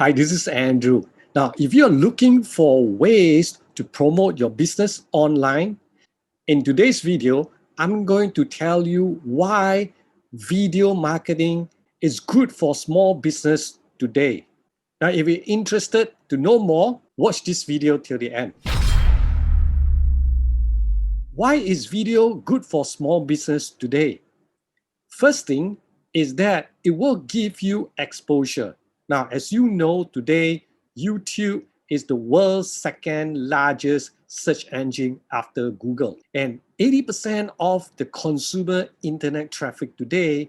Hi, this is Andrew. Now, if you're looking for ways to promote your business online, in today's video, I'm going to tell you why video marketing is good for small business today. Now, if you're interested to know more, watch this video till the end. Why is video good for small business today? First thing is that it will give you exposure. Now, as you know, today, YouTube is the world's second largest search engine after Google. And 80% of the consumer internet traffic today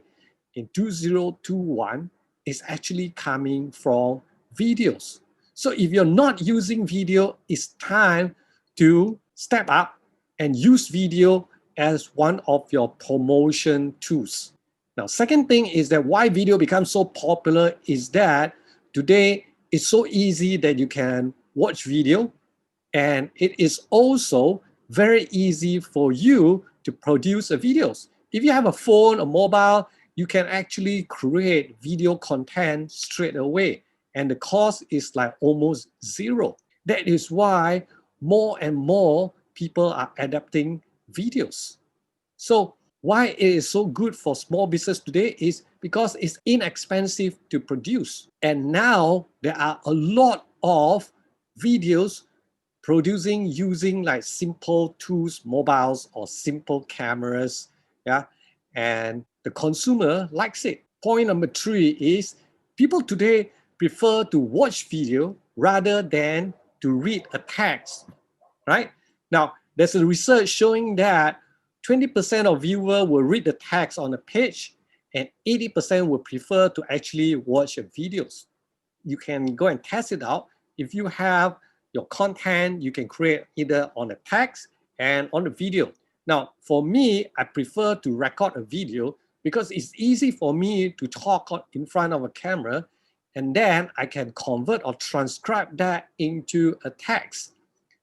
in 2021 is actually coming from videos. So if you're not using video, it's time to step up and use video as one of your promotion tools. Now, second thing is that why video becomes so popular is that today it's so easy that you can watch video, and it is also very easy for you to produce videos. If you have a phone, a mobile, you can actually create video content straight away, and the cost is like almost zero. That is why more and more people are adapting videos. So why it is so good for small business today is because it's inexpensive to produce. And now there are a lot of videos producing using like simple tools, mobiles or simple cameras. Yeah. And the consumer likes it. Point number 3 is people today prefer to watch video rather than to read a text, right? Now, there's a research showing that 20% of viewers will read the text on a page and 80% will prefer to actually watch videos. You can go and test it out. If you have your content, you can create either on the text and on the video. Now, for me, I prefer to record a video because it's easy for me to talk in front of a camera, and then I can convert or transcribe that into a text.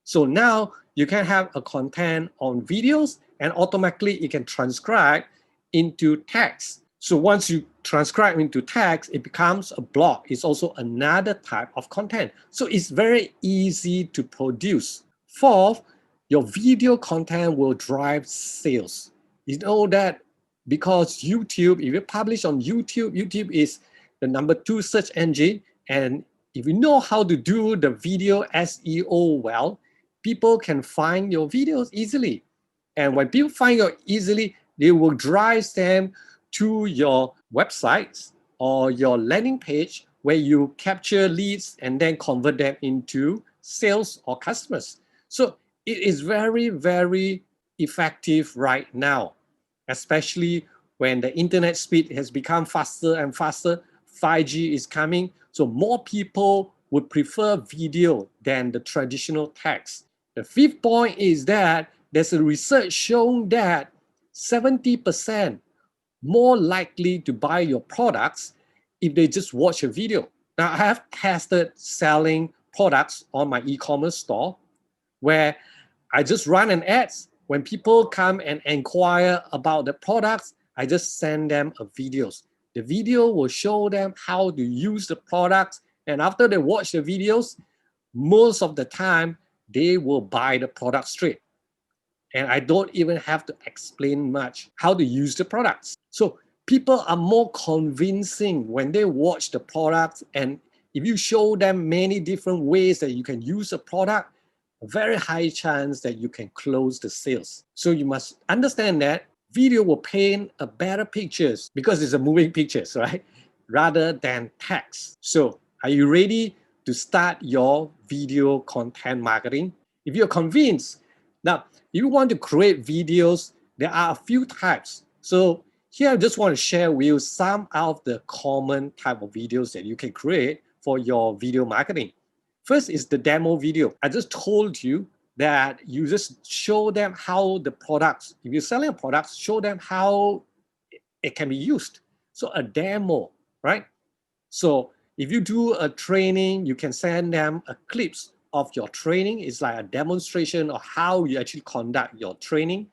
So now you can have a content on videos and automatically it can transcribe into text. So once you transcribe into text, it becomes a blog. It's also another type of content. So it's very easy to produce. Fourth, your video content will drive sales. You know that because YouTube, if you publish on YouTube, YouTube is the number 2 search engine. And if you know how to do the video SEO well, people can find your videos easily. And when people find you easily, they will drive them to your websites or your landing page where you capture leads and then convert them into sales or customers. So it is very, very effective right now, especially when the internet speed has become faster and faster. 5G is coming, so more people would prefer video than the traditional text. The fifth point is that there's a research showing that 70% more likely to buy your products if they just watch a video. Now, I have tested selling products on my e-commerce store where I just run an ad. When people come and inquire about the products, I just send them a videos. The video will show them how to use the products, and after they watch the videos, most of the time, they will buy the product straight. And I don't even have to explain much how to use the products. So people are more convincing when they watch the products, and if you show them many different ways that you can use a product, a very high chance that you can close the sales. So you must understand that video will paint a better pictures because it's a moving pictures, right? Rather than text. So are you ready to start your video content marketing? If you're convinced, now, if you want to create videos, there are a few types. So here I just want to share with you some of the common type of videos that you can create for your video marketing. First is the demo video. I just told you that you just show them how the products, if you're selling a product, show them how it can be used. So a demo, right? So if you do a training, you can send them a clips of your training. It's like a demonstration of how you actually conduct your training.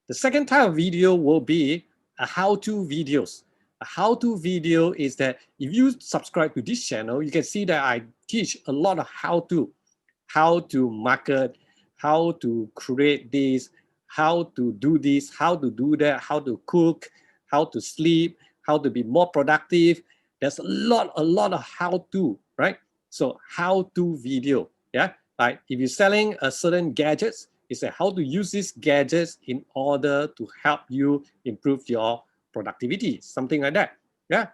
The second type of video will be a how-to videos. A how-to video is that if you subscribe to this channel, you can see that I teach a lot of how to market, how to create this, how to do this, how to do that, how to cook, how to sleep, how to be more productive. There's a lot of how-to, right? So how-to video, yeah? Like if you're selling a certain gadgets, it's a how to use these gadgets in order to help you improve your productivity, something like that, yeah?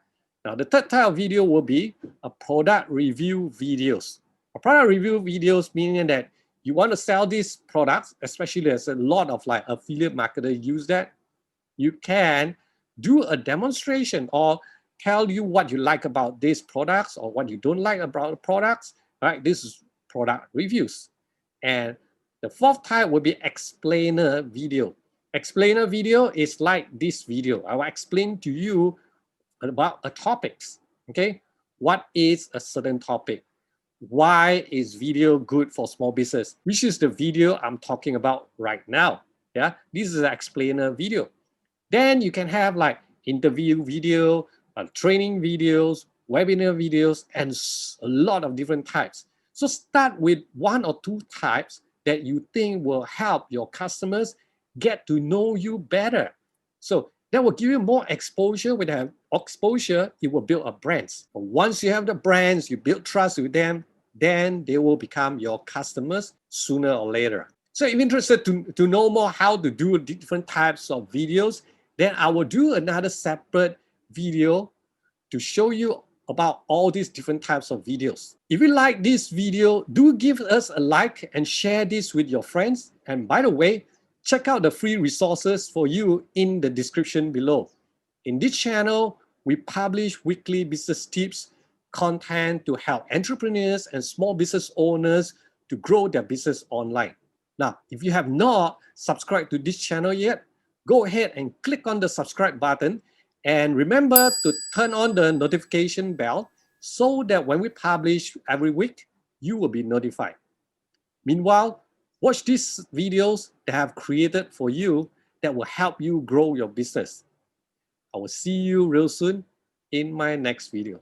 Now the third type of video will be a product review videos. A product review videos meaning that you want to sell these products, especially there's a lot of like affiliate marketers use that. You can do a demonstration or tell you what you like about these products or what you don't like about the products, right? This is product reviews. And the fourth type will be explainer video. Explainer video is like this video. I will explain to you about a topics, okay? What is a certain topic? Why is video good for small business? Which is the video I'm talking about right now, yeah? This is an explainer video. Then you can have like interview video, training videos, webinar videos, and a lot of different types. So start with one or two types that you think will help your customers get to know you better. So that will give you more exposure. With that exposure, it will build a brand. But once you have the brands, you build trust with them, then they will become your customers sooner or later. So if you're interested to know more how to do different types of videos, then I will do another separate video to show you about all these different types of videos. If you like this video, do give us a like and share this with your friends. And by the way, check out the free resources for you in the description below. In this channel, we publish weekly business tips, content to help entrepreneurs and small business owners to grow their business online. Now, if you have not subscribed to this channel yet, go ahead and click on the subscribe button and remember to turn on the notification bell so that when we publish every week, you will be notified. Meanwhile, watch these videos that I have created for you that will help you grow your business. I will see you real soon in my next video.